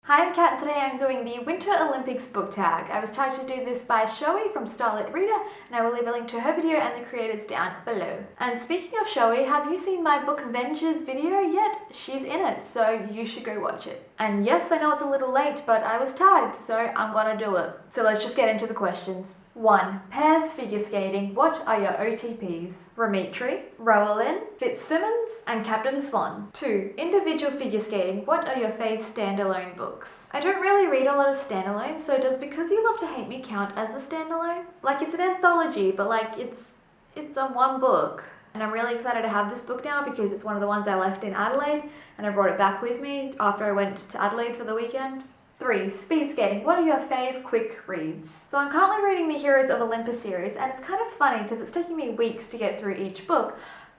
Hi, I'm Kat and today I'm doing the Winter Olympics book tag. I was tagged to do this by Shoei from Starlit Reader, and I will leave a link to her video and the creators down below. And speaking of Shoei, have you seen my Book Ventures video yet? She's in it, so you should go watch it. And yes, I know it's a little late, but I was tagged, so I'm gonna do it. So let's just get into the questions. 1. Pairs figure skating, what are your OTPs? Remitri, Rowelin, Fitzsimmons, and Captain Swan. 2. Individual figure skating, what are your fave standalone books? I don't really read a lot of standalones, so does Because You Love to Hate Me count as a standalone? Like, it's an anthology, but like it's a one book. And I'm really excited to have this book now because it's one of the ones I left in Adelaide and I brought it back with me after I went to Adelaide for the weekend. 3. Speed skating. What are your fave quick reads? So I'm currently reading the Heroes of Olympus series, and it's kind of funny because it's taking me weeks to get through each book,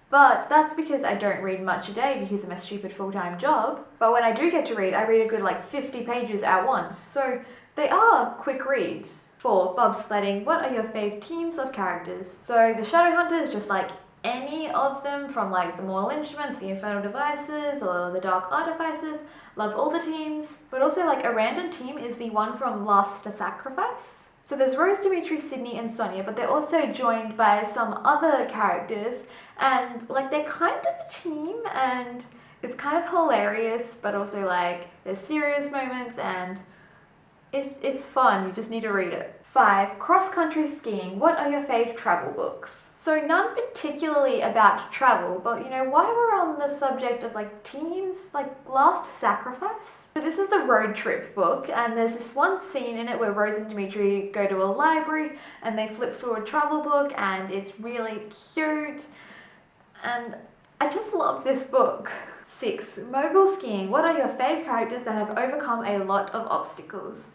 but that's because I don't read much a day because of my stupid full-time job. But when I do get to read, I read a good 50 pages at once, so they are quick reads. 4. Bobsledding. What are your fave teams of characters? So the Shadowhunters, just like any of them, from the Mortal Instruments, the Infernal Devices, or the Dark Artifices. Love all the teams, but also a random team is the one from Last to Sacrifice. So there's Rose, Dimitri, Sydney, and Sonia, but they're also joined by some other characters, and they're kind of a team, and it's kind of hilarious, but also there's serious moments, and it's fun. You just need to read it. 5. Cross-country skiing. What are your fave travel books? So none particularly about travel, but while we're on the subject of teams, Last Sacrifice. So this is the road trip book, and there's this one scene in it where Rose and Dimitri go to a library and they flip through a travel book, and it's really cute, and I just love this book. 6. Mogul skiing. What are your fave characters that have overcome a lot of obstacles?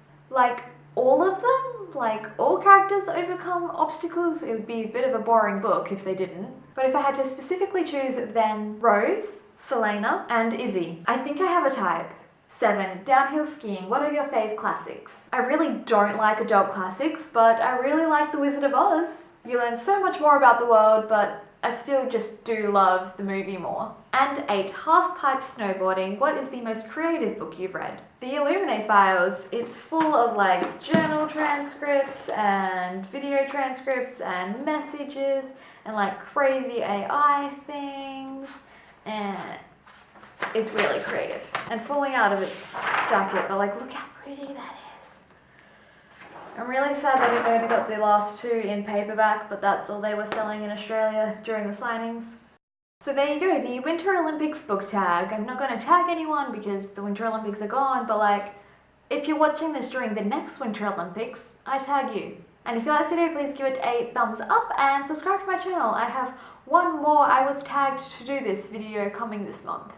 All of them? All characters overcome obstacles? It would be a bit of a boring book if they didn't. But if I had to specifically choose, then Rose, Selena, and Izzy. I think I have a type. 7. Downhill skiing. What are your fave classics? I really don't like adult classics, but I really like The Wizard of Oz. You learn so much more about the world, but I still just do love the movie more. And 8. Half-pipe snowboarding. What is the most creative book you've read? The Illuminae Files. It's full of journal transcripts and video transcripts and messages and crazy AI things, and it's really creative. And falling out of its jacket, but look how pretty that is. I'm really sad that we've only got the last 2 in paperback, but that's all they were selling in Australia during the signings. So there you go, the Winter Olympics book tag. I'm not going to tag anyone because the Winter Olympics are gone, but if you're watching this during the next Winter Olympics, I tag you. And if you like this video, please give it a thumbs up and subscribe to my channel. I have one more I was tagged to do this video coming this month.